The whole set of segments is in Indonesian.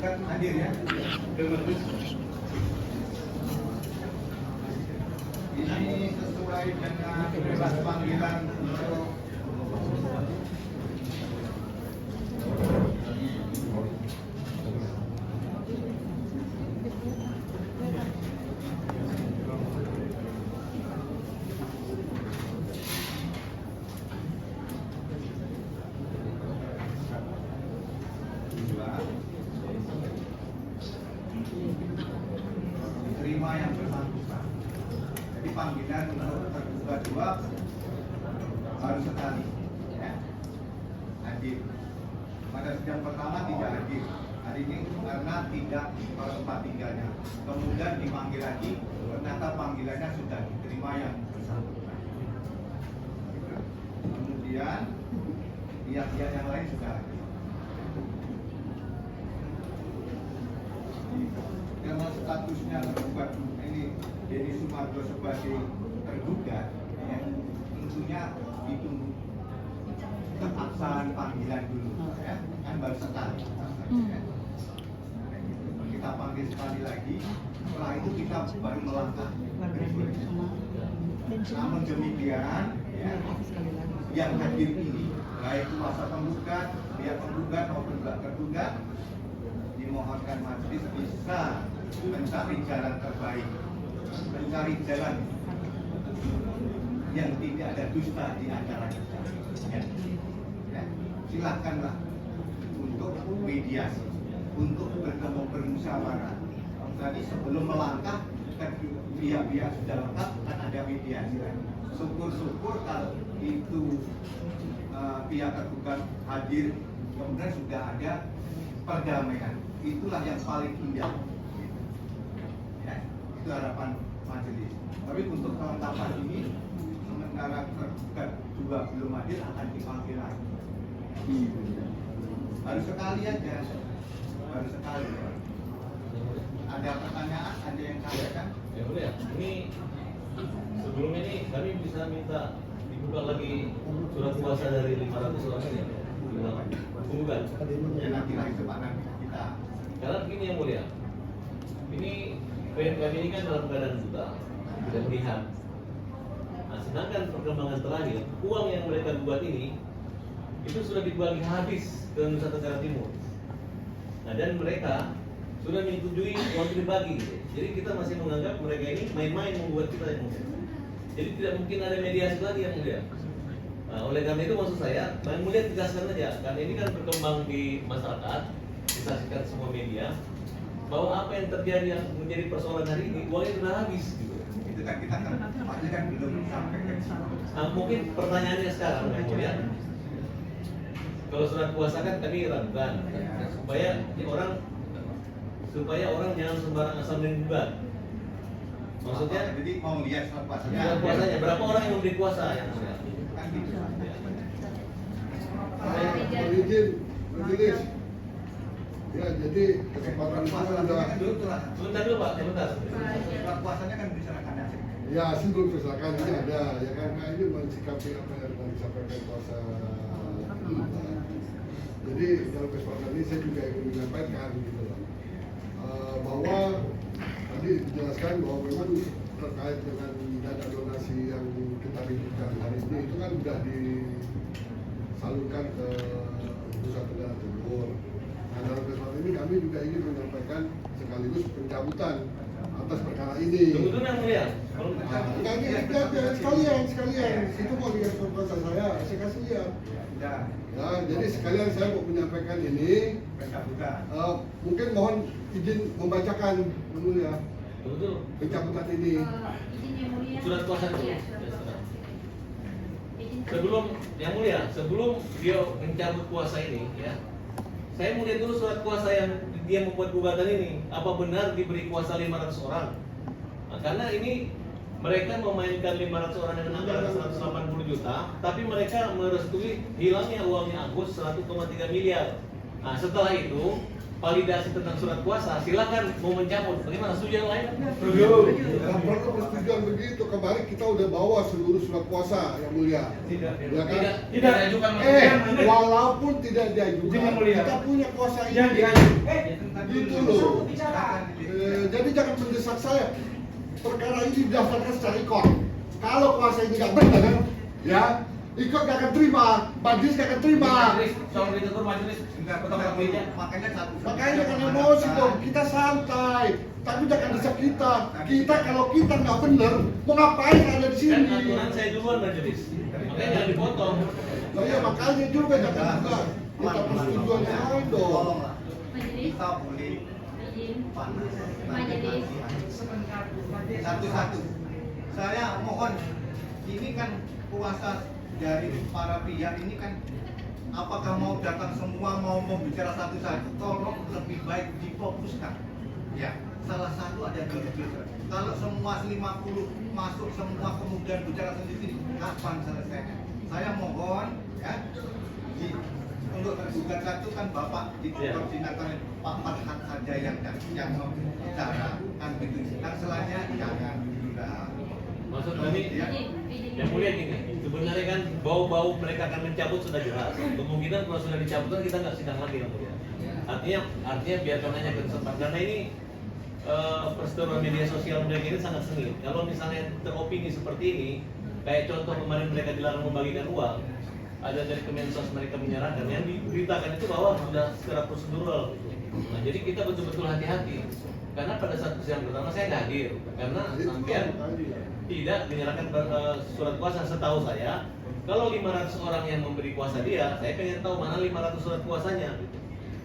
tergugat hadir ya. Ini sesuai dengan bebas panggilan untuk terima yang bersangkutan. Jadi panggilan untuk tergugat dua baru sekali ya. Hadir. Pada sidang pertama tidak hadir. Hari ini karena tidak pada tempat tinggalnya. Kemudian dipanggil lagi, ternyata panggilannya sudah diterima yang bersangkutan. Kemudian pihak-pihak yang lain sudah hadir. Karena statusnya tergugat ini Denny Sumargo sebagai tergugat, ya, tentunya ditunggu keabsahan panggilan dulu, ya, kan baru sekali. Ya. Kita panggil sekali lagi, setelah itu kita baru melangkah. Namun demikian, ya, yang hadir ini baik kuasa penggugat, pihak penggugat maupun pihak tergugat, dimohonkan majelis bisa mencari jalan terbaik, mencari jalan yang tidak ada dusta di antara kita. Ya. Ya. Silakanlah untuk mediasi, untuk bertemu bermusyawarah. Tadi sebelum melangkah, pihak-pihak sudah lengkap, kan ada mediasi. Syukur-syukur kalau itu pihak tergugat hadir, kemudian sudah ada perdamaian. Itulah yang paling indah. Ya, itu harapan majelis. Tapi untuk kelengkapan ini, sementara tergugat juga belum hadir, akan dipanggil lagi. Baru sekali aja, baru sekali. Ada pertanyaan, ada yang tanyakan? Ya boleh ya. Ini sebelum ini kami bisa minta dibuka lagi surat kuasa dari 500 orang ini ya. Penggugat. Ya nanti lagi kesempatan kita. Karena begini yang mulia, ini klien kami ini kan dalam keadaan buta, tidak melihat. Nah, sedangkan perkembangan terakhir, uang yang mereka buat ini itu sudah dibagi habis ke Nusa Tenggara Timur. Nah, dan mereka sudah menyetujui uang itu dibagi. Gitu. Jadi kita masih menganggap mereka ini main-main membuat kita yang mulia. Jadi tidak mungkin ada mediasi lagi yang mulia. Nah, oleh karena itu maksud saya, yang mulia tegaskan aja, karena ini kan berkembang di masyarakat, disaksikan semua media, bahwa apa yang terjadi yang menjadi persoalan hari ini, uangnya sudah habis. Gitu. Itu kan kita pasti kan belum sampai ke situ. Nah, mungkin pertanyaannya sekarang, yang mulia, kalau surat kuasa kan tadi ragukan, supaya orang jangan sembarang asal menggugat. Maksudnya, jadi mau lihat surat kuasanya. surat kuasanya berapa orang yang memberi kuasa yang mulia? Kan gitu. Izin, majelis. Ya, jadi kesempatan Surat itu kuasanya sudah. kan dulu telah. Sebentar dulu Pak, sebentar. Surat kuasanya kan diserahkan aja. Ya, sebelum kesalahan ini ada, ya kan? Nah, ini mensikapi apa yang telah disampaikan kuasa. Jadi dalam kesempatan ini saya juga ingin menyampaikan gitu loh, bahwa tadi dijelaskan bahwa memang terkait dengan dana donasi yang kita berikan hari ini itu kan sudah disalurkan ke Nusa Tenggara Timur. Nah, dalam kesempatan ini kami juga ingin menyampaikan sekaligus pencabutan atas perkara ini. Tunggu yang mulia. Enggak, sekalian. Itu mau dikasih kuasa saya kasih lihat. Sudah. Ya, jadi sekalian saya mau menyampaikan ini. Pencabutan. Mungkin mohon izin membacakan dulu ya Tunggu. pencabutan ini. Izin yang mulia. Surat kuasa dulu. Iya. Ya, sudah. Izin Sebelum dia mencabut kuasa ini, ya, saya mau lihat dulu surat kuasa yang dia membuat gugatan ini. Apa benar diberi kuasa 500 orang? Nah, karena ini mereka memainkan 500 orang dengan anggaran 180 juta, tapi mereka merestui hilangnya uangnya Agus 1,3 miliar. Nah, setelah itu validasi tentang surat kuasa, silakan mau mencabut. Bagaimana, setuju yang lain? Dalam perlu persetujuan begitu, kemarin kita udah bawa seluruh surat kuasa yang mulia. Tidak. Ya kan? Tidak diajukan Walaupun tidak diajukan, Yang mulia. kita punya kuasa ini. yang diajukan. Gitu loh. Jadi jangan mendesak saya. Perkara ini didaftarkan secara ikon. Kalau kuasa ini nggak benar, ya ikon nggak akan terima, majelis nggak akan terima. Kalau ditegur majelis, Makanya satu. Makanya jangan emosi dong, kita santai. Tapi jangan desak kita. Kita kalau kita nggak benar, mau ngapain ada di Kan sini? aturan saya duluan majelis. Makanya jangan dipotong. Nah, ya makanya juga jangan juga minta persetujuan yang lain dong. Tolonglah. Majelis, Kita boleh izin, panas. majelis. Satu-satu. Saya mohon, ini kan kuasa dari para pihak ini kan, apakah mau datang semua, mau bicara satu-satu, tolong lebih baik difokuskan. Ya, salah satu ada di Twitter. Kalau semua 50 masuk semua kemudian bicara sendiri, kapan selesainya? Saya mohon ya, untuk tergugat satu kan Bapak dikoordinator Pak Farhan saja yang bicara kan gitu. Kan selainnya jangan lah. Maksud kami, yang mulia gini, sebenarnya kan bau-bau mereka akan mencabut sudah jelas. Kemungkinan kalau sudah dicabut kan kita nggak sidang lagi yang mulia. Artinya biarkan aja kesempatan, karena ini perseteruan media sosial mereka ini sangat sengit. Kalau misalnya teropini seperti ini, kayak contoh kemarin mereka dilarang membagikan uang, ada dari Kemensos mereka menyerahkan, yang diberitakan itu bahwa sudah secara prosedural. Nah, jadi kita betul-betul hati-hati. Karena pada saat persidangan pertama saya nggak hadir, karena sampean tidak menyerahkan surat kuasa. Setahu saya, kalau 500 orang yang memberi kuasa dia, saya pengen tahu mana 500 surat kuasanya.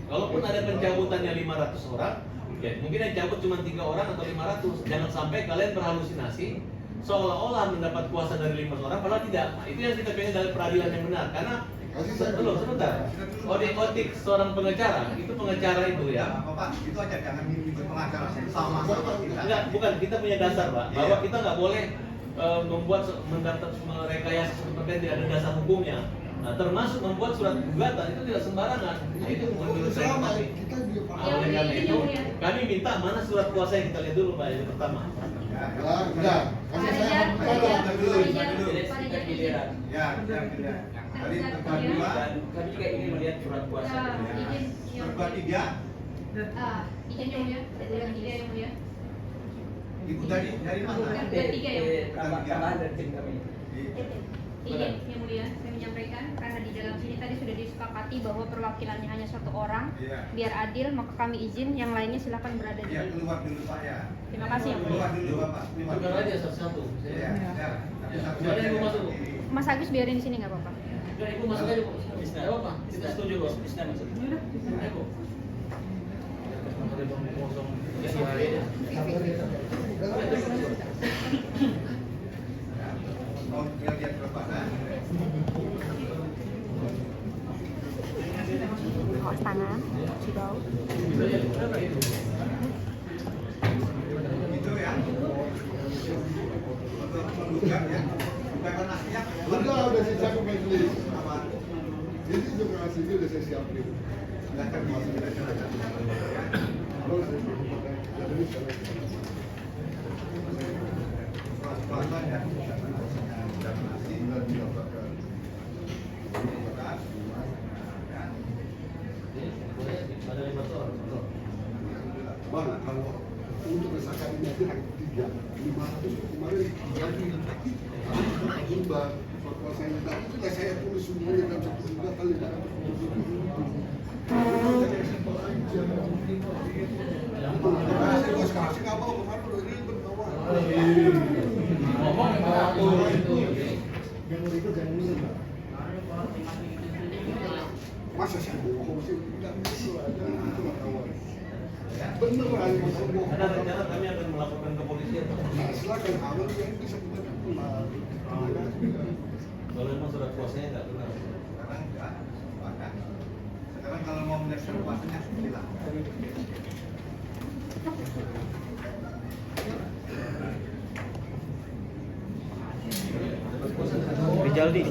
Kalaupun ada pencabutannya 500 orang, ya mungkin yang cabut cuma 3 orang atau 500. Jangan sampai kalian berhalusinasi seolah-olah mendapat kuasa dari 5 orang, padahal tidak. Nah, itu yang kita pengen dari peradilan yang benar. Karena sebentar. Otik seorang pengacara, itu pengacara itu ya. Bapak, itu aja jangan ikut pengacara sama-sama kita. Enggak, bukan, kita punya dasar, Pak, bahwa kita nggak boleh membuat mendaftar rekayasa seperti yang tidak ada dasar hukumnya. Nah, termasuk membuat surat gugatan itu tidak sembarangan. Nah, itu menurut saya masih. Kita juga Nah, oleh karena itu, kami minta mana surat kuasa yang kita lihat dulu, Pak, yang pertama. enggak. Kasih saya Ya. Tadi kedua, Kami juga ingin melihat surat kuasa. kedua tiga, Izin yang mulia, yang tiga yang mulia. ibu dari mana? Tiga ya. Tambahan dari tim kami. Izin yang mulia, saya menyampaikan karena di dalam sini tadi sudah disepakati bahwa perwakilannya hanya 1 orang. Iya. Biar adil, maka kami izin yang lainnya silakan berada di Ya, sini. keluar dulu Pak ya. Terima kasih yang Keluar mulia. dulu Bapak. Keluar Bukan dulu. aja satu-satu. Ya, ya. Satu-satu Siapa yang aja. mau masuk? Mas Agus biarin di sini nggak apa-apa. Enggak, Ibu masuk aja, Bu. Tidak apa-apa, kita setuju, Bu. Ayo, Bu. Ada bang kosong. Ya, hari aja. Mau lihat berapa? Awas tangan, cuci bau. Gitu ya. Untuk menggugat ya. Bukan nasihat. udah saya siapin majelis. Apa? Jadi juga hasilnya udah saya siapin. Silakan masuk kita silakan. Terus saya jadi sekarang. Pelan-pelan ya. Sudah masih. Sudah didaftarkan. Ada 5 orang. Bang, kalau untuk misalkan ini aja yang 3, 500 kemarin lagi Bang, fatwa saya minta itu lah saya tulis semuanya dalam satu gugatan 500. Jadi simpel aja. Karena saya bos kasih nggak mau kemarin udah ribet bawa. Ngomong itu. Yang mau ikut jangan minta. Masa saya bohong sih? Tidak bisa aja, itu lah kawan. Beneran masa bohong. Ada rencana kami akan melaporkan ke polisi atau? Nah, silakan awal yang bisa kita pulang. Kalau memang surat kuasanya nggak benar. Sekarang enggak. Bahkan sekarang kalau mau melihat surat kuasanya silakan. Rijaldi.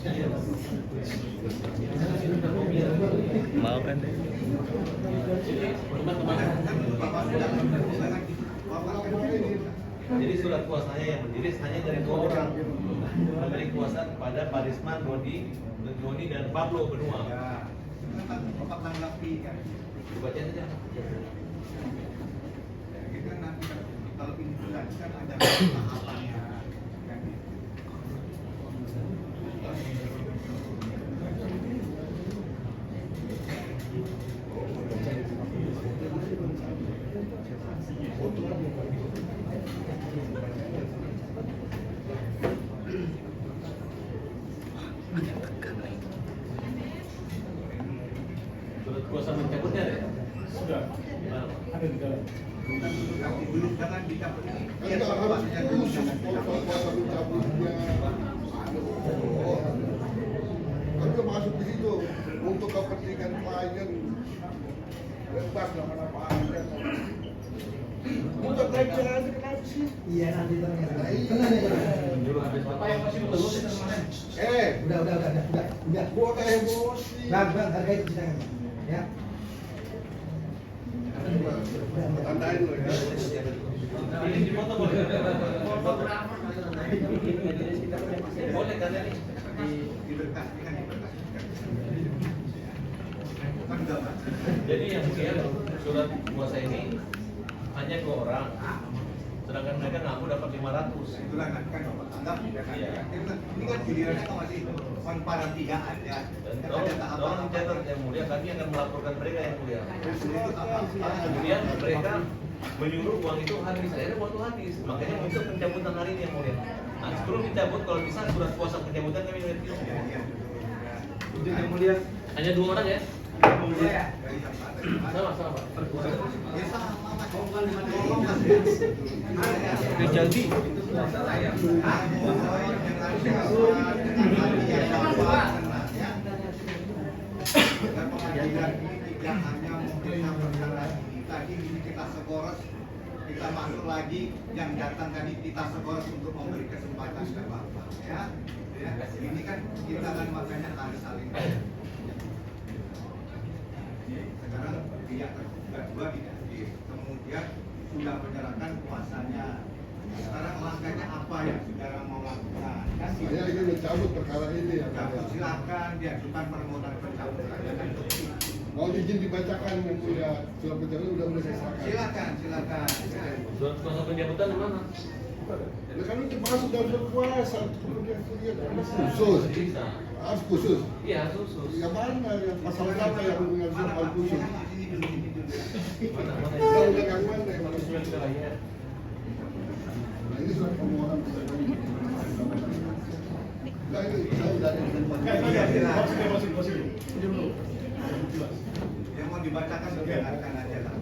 Mau kan deh. Jadi surat kuasanya yang berdiri hanya dari 2 orang, memberi kuasa kepada Parisman, Rodi, dan Pablo Benua. Ya, kan Bapak tanggapi kan. Baca saja. Ya, kita nanti kalau ini dilanjutkan ada tahapannya. Kan gitu. Surat kuasa mencabutnya ada ya? Sudah. Gimana, Pak? Ada di dalam. Nanti dulu jangan dicabut ini. Kan Biar nggak harus Bapaknya dulu khusus jangan kalau dicabut. kuasa mencabutnya. Oh, kan udah masuk di situ untuk kepentingan klien bebas lah mana apa aja. Udah baca aja kenapa sih? Iya nanti Nah, tenang iya. aja. Bapak yang masih belum itu kemarin. Udah. Gua kayak emosi. Bang, hargai itu sidangan. Ya. Tandain loh ya. Ini di foto boleh? Boleh kan ini? Diberkas, kan diberkas. Kan udah Pak. Jadi yang mulia surat kuasa ini hanya 2 orang, sedangkan mereka ngaku dapat 500. Itulah nanti kan Bapak anggap ya kan. Iya. Ini kan gilirannya kok masih konparan 3 aja. Dan Kan tolong, ada tahapan dicatat yang mulia, kami akan melaporkan mereka yang mulia. Itu apa? Kemudian mereka menyuruh uang itu habis, akhirnya uang itu habis, makanya muncul pencabutan hari ini yang mulia. Nah, sebelum dicabut, kalau bisa surat kuasa pencabutan kami ngerti. Iya, iya. Izin yang mulia. Hanya 2 orang ya? Mulia. Dari yang Pak. Sama Pak. Ya sama Mas. Tolong Mas. Ke Jaldi. Dan pengadilan ini tidak hanya memeriksa perkara ini. Tadi ini kita sekoros, kita masuk lagi, yang datang tadi kita sekoros untuk memberi kesempatan ke Bapak. Ya, ini kan kita kan makanya harus saling. Sekarang pihak tergugat 2 tidak hadir. Kemudian sudah menyerahkan kuasanya. Sekarang langkahnya apa yang saudara mau lakukan? Kan Saya ingin mencabut perkara ini ya. cabut, silakan diajukan permohonan pencabutan. Mau izin dibacakan yang mulia surat pencabutan udah mulai saya serahkan. Silakan. Surat kuasa pencabutan di mana? Ya kan itu masuk dalam surat kuasa. Khusus. Bisa. Harus khusus. Iya, khusus. Yang mana yang pasal apa yang hubungan Mana soal Pak? khusus? Sini dulu, sini dulu. Mana? Undang-undang yang mana yang harus Surat khusus? wilayah. Nah ini surat permohonan. Nah ini saya udah ada. Yang mau dibacakan dengarkan aja lah.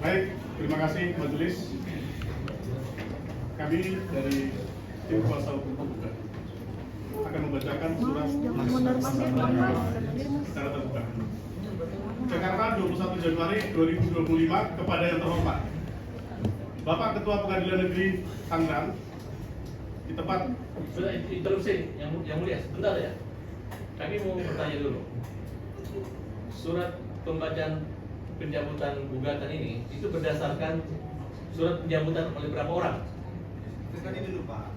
Baik, terima kasih majelis. Kami dari tim kuasa hukum tergugat akan membacakan surat secara terbuka. Jakarta 21 Januari 2025 kepada yang terhormat Bapak Ketua Pengadilan Negeri Tangerang di tempat Sudah interupsi yang mulia, sebentar ya. Kami mau bertanya dulu. Surat pembacaan pencabutan gugatan ini itu berdasarkan surat pencabutan oleh berapa orang? Tadi dulu Pak.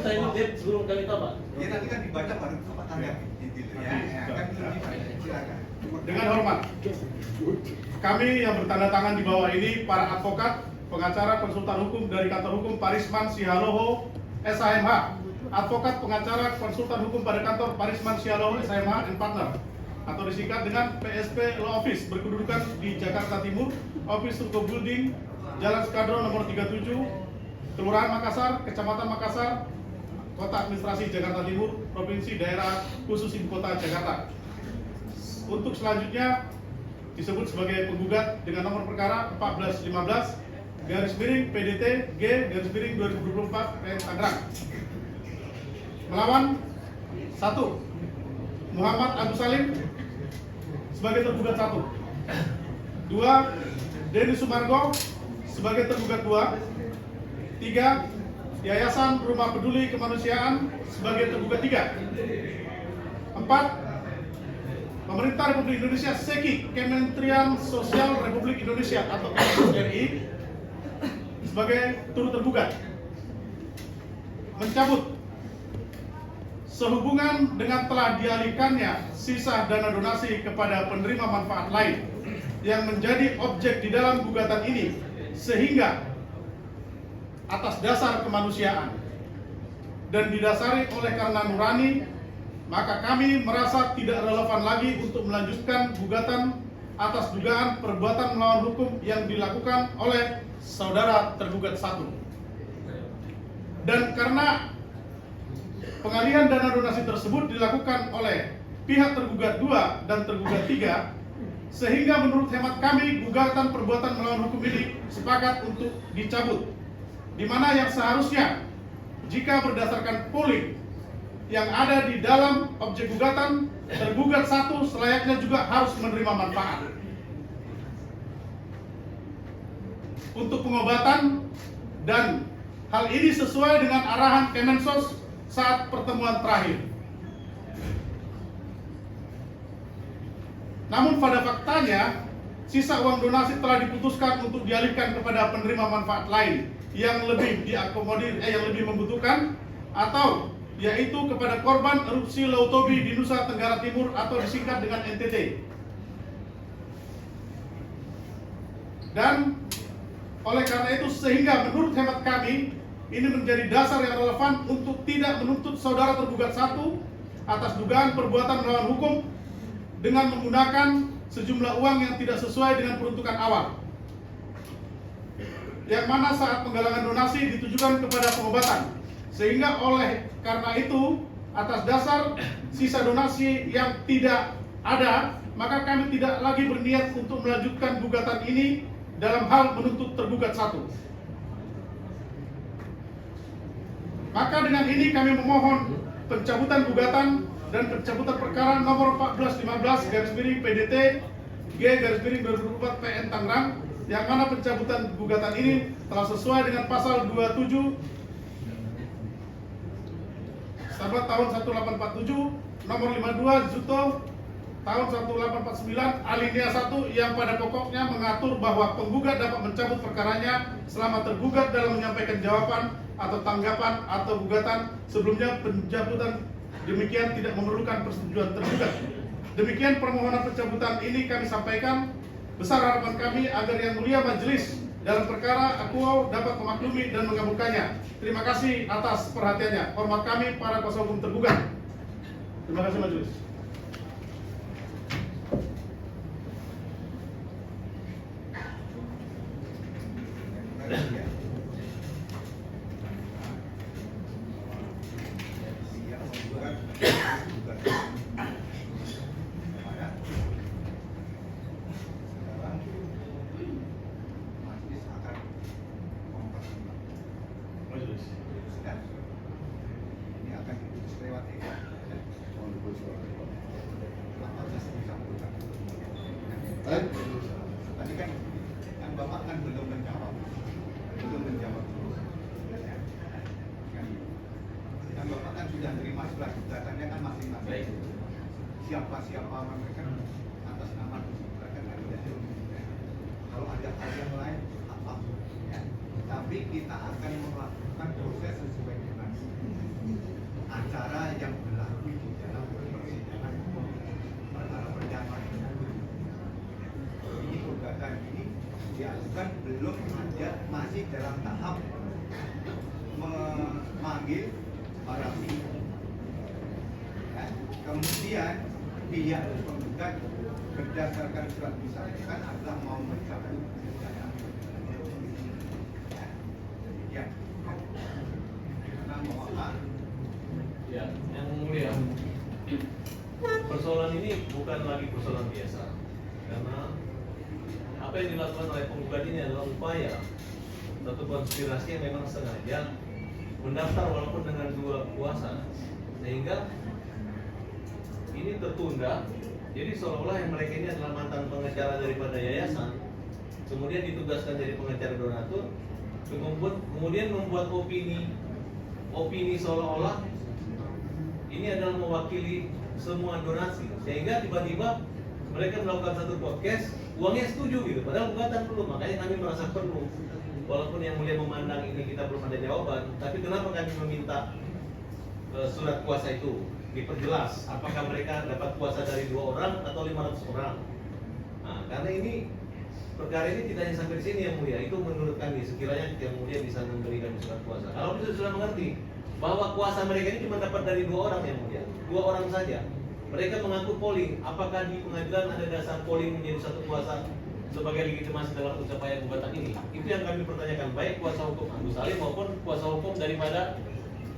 Saya ngutip sebelum kami tahu Pak. Ya nanti kan dibaca baru Bapak tanggapi. Gitu ya. Kan belum dibaca. Silakan. dengan hormat. Kami yang bertanda tangan di bawah ini para advokat, pengacara, konsultan hukum dari kantor hukum Parisman Sialoho SHMH, advokat, pengacara, konsultan hukum pada kantor Parisman Sialoho SHMH and Partner, atau disingkat dengan PSP Law Office, berkedudukan di Jakarta Timur, Office Ruko Building, Jalan Skadron nomor 37, Kelurahan Makassar, Kecamatan Makassar, Kota Administrasi Jakarta Timur, Provinsi Daerah Khusus Ibu Kota Jakarta. Untuk selanjutnya disebut sebagai penggugat dengan nomor perkara 1415 garis miring PDT G garis miring 2024 PN Tangerang. Melawan 1. Muhammad Agus Salim sebagai tergugat 1. 2. Denny Sumargo sebagai tergugat 2. 3. Yayasan Rumah Peduli Kemanusiaan sebagai tergugat 3. 4. Pemerintah Republik Indonesia SEKI, Kementerian Sosial Republik Indonesia atau KSRI sebagai turut tergugat. Mencabut sehubungan dengan telah dialihkannya sisa dana donasi kepada penerima manfaat lain yang menjadi objek di dalam gugatan ini, sehingga atas dasar kemanusiaan dan didasari oleh karena nurani, maka kami merasa tidak relevan lagi untuk melanjutkan gugatan atas dugaan perbuatan melawan hukum yang dilakukan oleh saudara tergugat 1. Dan karena pengalihan dana donasi tersebut dilakukan oleh pihak tergugat 2 dan tergugat 3, sehingga menurut hemat kami gugatan perbuatan melawan hukum ini sepakat untuk dicabut, di mana yang seharusnya jika berdasarkan polling yang ada di dalam objek gugatan, tergugat 1 selayaknya juga harus menerima manfaat untuk pengobatan, dan hal ini sesuai dengan arahan Kemensos saat pertemuan terakhir. Namun pada faktanya, sisa uang donasi telah diputuskan untuk dialihkan kepada penerima manfaat lain yang lebih diakomodir, yang lebih membutuhkan, atau yaitu kepada korban erupsi Laut Tobi di Nusa Tenggara Timur atau disingkat dengan NTT. Dan oleh karena itu, sehingga menurut hemat kami ini menjadi dasar yang relevan untuk tidak menuntut saudara tergugat 1 atas dugaan perbuatan melawan hukum dengan menggunakan sejumlah uang yang tidak sesuai dengan peruntukan awal, yang mana saat penggalangan donasi ditujukan kepada pengobatan. Sehingga oleh karena itu, atas dasar sisa donasi yang tidak ada, maka kami tidak lagi berniat untuk melanjutkan gugatan ini dalam hal menuntut tergugat 1. Maka dengan ini kami memohon pencabutan gugatan dan pencabutan perkara nomor 1415/PDT G/2024 PN Tangerang, yang mana pencabutan gugatan ini telah sesuai dengan pasal 27 Stabat tahun 1847 nomor 52 Juto tahun 1849 alinea 1 yang pada pokoknya mengatur bahwa penggugat dapat mencabut perkaranya selama tergugat dalam menyampaikan jawaban atau tanggapan atau gugatan sebelumnya. Pencabutan demikian tidak memerlukan persetujuan tergugat. Demikian permohonan pencabutan ini kami sampaikan. Besar harapan kami agar Yang Mulia Majelis dalam perkara akuo dapat memaklumi dan mengabulkannya. Terima kasih atas perhatiannya. Hormat kami para kuasa hukum tergugat. Terima kasih Majelis. Ini akan diputus lewat EK. Tadi kan Bapak kan belum menjawab kan Bapak kan sudah terima surat gugatannya kan masing-masing. Siapa mereka atas nama kan ada. Kalau ada hal yang lain apa ya. Tapi kita akan melakukan proses sesuai dengan acara yang berlaku di dalam persidangan perkara perdana. Ini gugatan ini diajukan belum ada, masih dalam tahap memanggil para pihak. Ya. Kemudian pihak penggugat berdasarkan surat disampaikan adalah mau mencabut gugatan. Ya. Karena mohon Ya, yang mulia, persoalan ini bukan lagi persoalan biasa, karena apa yang dilakukan oleh penggugat ini adalah upaya satu konspirasi yang memang sengaja mendaftar walaupun dengan 2 kuasa, sehingga ini tertunda. Jadi seolah-olah yang mereka ini adalah mantan pengacara daripada yayasan, kemudian ditugaskan jadi pengacara donatur, kemudian membuat opini opini seolah-olah ini adalah mewakili semua donasi, sehingga tiba-tiba mereka melakukan satu podcast, uangnya setuju gitu, padahal gugatan belum. Makanya kami merasa perlu, walaupun yang mulia memandang ini kita belum ada jawaban, tapi kenapa kami meminta surat kuasa itu diperjelas, apakah mereka dapat kuasa dari 2 orang atau 500 orang. Nah, karena ini perkara ini tidak hanya sampai di sini yang mulia, itu menurut kami sekiranya yang mulia bisa memberikan surat kuasa. Kalau bisa sudah mengerti bahwa kuasa mereka ini cuma dapat dari 2 orang yang mulia, 2 orang saja. Mereka mengaku polling, apakah di pengadilan ada dasar polling menjadi satu kuasa sebagai legitimasi dalam upaya gugatan ini? Itu yang kami pertanyakan, baik kuasa hukum Agus Salim maupun kuasa hukum daripada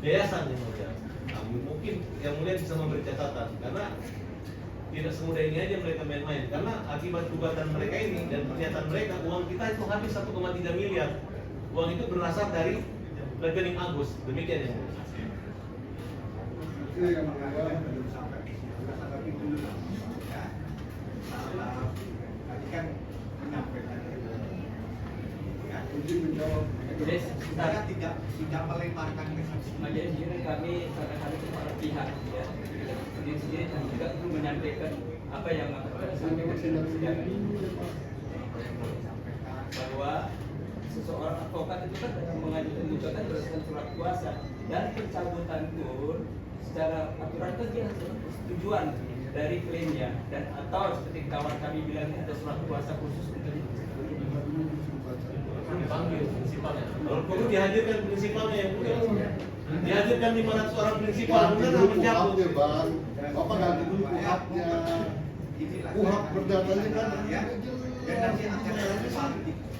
yayasan yang mulia. Nah, mungkin yang mulia bisa memberi catatan, karena tidak semudah ini aja mereka main-main. Karena akibat gugatan mereka ini dan pernyataan mereka, uang kita itu habis 1,3 miliar. Uang itu berasal dari rekening Agus. Demikian yang mulia. Oke, yang mulia. Belum sampai itu dulu lah. Ya. Tadi kan menyampaikan ya. Izin menjawab. Saya tidak melemparkan ke saksi. Majelis ini kami kadang-kadang kepada pihak ya sendiri dan juga perlu menyampaikan apa yang sampaikan bahwa seseorang advokat itu kan mengajukan gugatan berdasarkan surat kuasa dan pencabutan pun secara aturan kan dia harus persetujuan dari klaimnya dan atau seperti kawan kami bilang ada surat kuasa khusus untuk Dipanggil prinsipalnya. Kalau perlu dihadirkan prinsipalnya yang mulia. Dihadirkan 500 orang prinsipal, Ganti benar dulu mencabut. kuhapnya, Bang. Bapak ganti dulu kuhapnya. Kuhap perdatanya kan ya. Dan nanti akan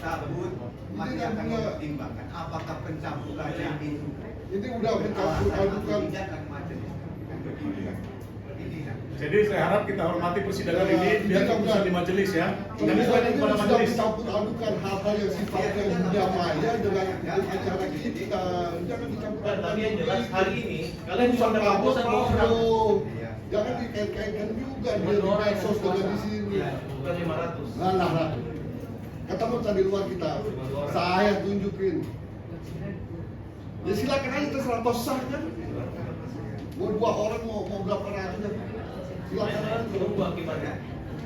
cabut, masih akan mempertimbangkan apakah pencabutannya itu ini udah mencampur adukan. tidak dan majelis. Kan begitu kan. Ini kan. Jadi saya harap kita hormati persidangan ini, biar keputusan di majelis ya. Kami Ini serahkan kepada sudah majelis. mencampur adukan hal-hal yang sifatnya dunia maya dengan acara kita. Jangan dicampur Nah, tapi yang jelas begitu. hari ini kalian cuma dapat putusan 2 orang. Jangan dikait-kaitkan juga dia di medsos dengan di sini. Bukan 500. Nah. Ketemu tadi luar kita. Saya tunjukin. Ya silakan aja terserah toh sah kan. Mau 2 orang mau berapa ratus. Silakan aja. Tunggu akibatnya.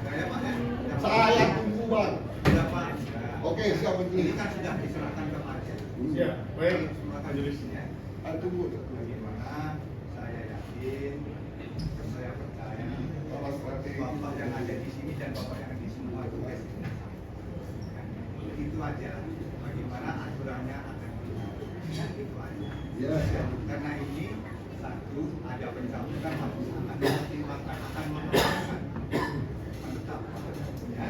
Saya Pak ya. Saya tunggu Bang. Sudah Pak. Oke, siap Ini majelis. kan sudah diserahkan ke majelis. Ya, baik majelis. Ya. Tunggu. Bagaimana saya yakin, saya percaya Bapak strategi. Bapak yang ada di sini dan Bapak yang di semua itu itu aja. Bagaimana aturannya akan dilakukan. Itu aja. Ya, siap. Karena ini satu ada pencabutan harus akan dipertimbangkan akan menetapkan ya.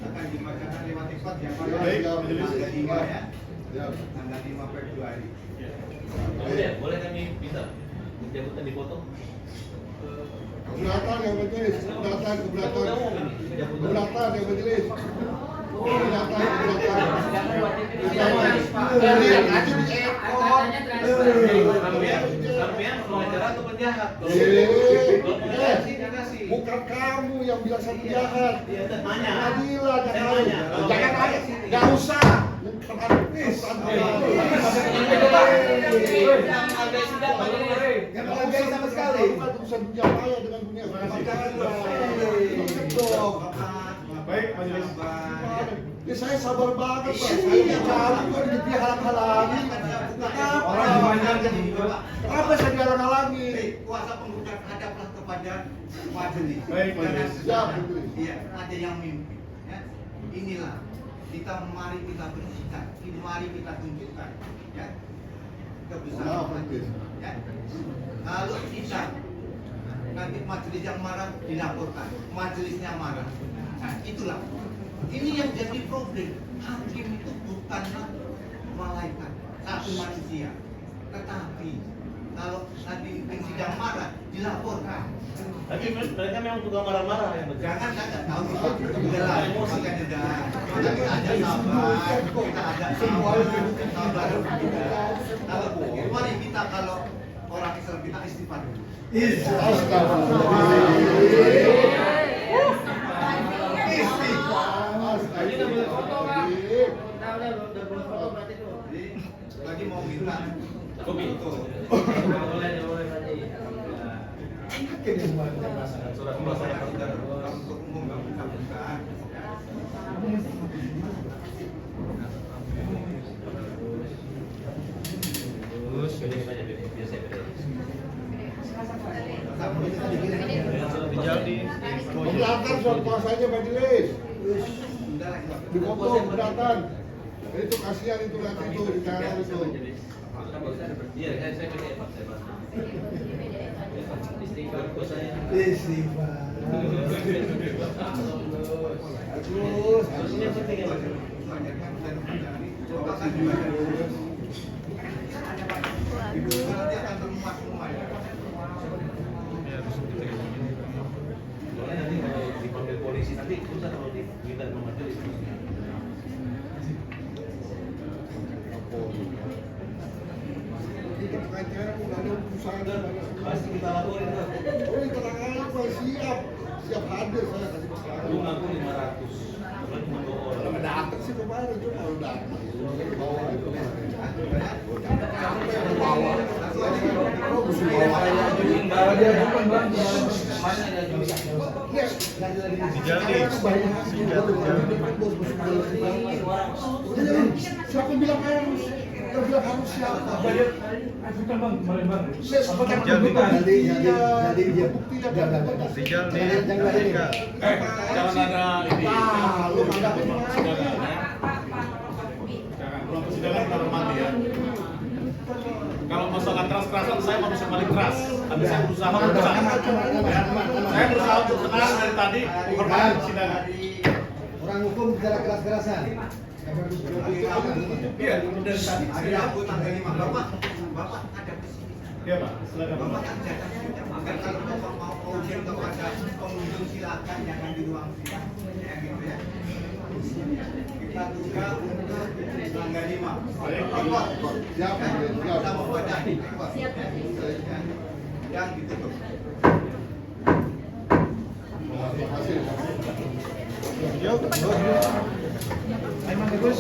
Akan dibacakan lewat cepat ya Pak. Baik, majelis. Tanggal 5 ya. Ya. Tanggal 5 Februari. Kemudian boleh kami minta pencabutan dipotong? Keberatan yang majelis. Keberatan. Udah umum ini pencabutan. Keberatan yang majelis. Keberatan. Sampean pengacara atau penjahat? Kalau penjahat sih dikasih. Bukan kamu yang bilang saya penjahat. Dia tanya. Pengadilan Saya jangan tanya. Kalau jangan penjahat ada, sih. nggak usah. Bukan Nggak menghargai sama sekali. Bukan urusan dunia maya dengan dunia. Baik, majelis. Ya saya sabar banget Pak. Saya bicara kok dihalang-halangi. Orang dimanjakan ini Bapak. Kenapa saya dihalang-halangi? Kuasa penggugat hadaplah kepada majelis. Baik, majelis. Siap, Jangan- majelis. Iya, ada yang mimpin. Ya. Inilah mari kita bersihkan, mari kita tunjukkan, ya kebesaran Maaf, majelis. Ya. Kalau kita nanti majelis yang marah dilaporkan, majelisnya marah. Nah, itulah. Ini yang jadi problem. Hakim itu bukanlah malaikat, satu manusia. Tetapi kalau nanti sidang marah dilaporkan. Tapi mereka memang tukang marah-marah ya betul. Jangan saya nggak tahu udah lah emosi kan udah. Kita ada sabar, kita ada sabar. Kalau mari kita kalau orang Islam kita istighfar dulu. Jadi lagi mau minta Kopi. Boleh nanti. Hakim yang semua yang masalah. Surat kuasa Untuk umum nggak bisa buka. Terus ini aja biasa beda. Jaldi. Keberatan surat kuasanya majelis. Dipotong keberatan. Itu kasihan itu nanti itu di jalan itu. Iya, saya beda Pak, saya Pak. Istighfar kuasanya. Istighfar. Terus. Ini yang penting ya, Pak. Ibu nanti akan termuat semua ya. Soalnya nanti kalau dipanggil polisi nanti susah kalau kita ke majelis. Ini pengacara udah ada perusahaan dan Pasti kita laporin Pak. oh ini tenang aja Pak, siap hadir saya kasih Lu masalah. ngaku 500. Cuma 2 orang. Kalau datang sih kemarin cuma kalau datang bawa itu bawa oh mesti bawa Kalau dia bukan bang, Mana ada juga? Si Jaldi. Si Jaldi. siapa bilang harus siapa Bukan bang, kemarin bang. jadi dia buktinya Si Jaldi. Jangan Enggak. Jangan ada ini. lu ngadapin Jangan ya. Jangan. Ruang persidangan benar mati ya. Kalau masalah keras-kerasan saya manusia paling keras. Tapi saya berusaha untuk tenang. Ya. Saya berusaha untuk tenang dari tadi menghormati persidangan. orang hukum bicara keras-kerasan. Iya, dari tadi hari aku tanggal 5 Bapak ada di sini. Iya Pak, silakan Bapak Pak. kan jatahnya maka kalau Bapak mau ujian kepada pengunjung silakan jangan di ruang sidang. Ya gitu ya. Kita tunggu untuk tanggal 5. Baik. Bapak, siap kita mau baca ini Pak. Siap. Yang ditutup. terima kasih Yuk. Emang bagus.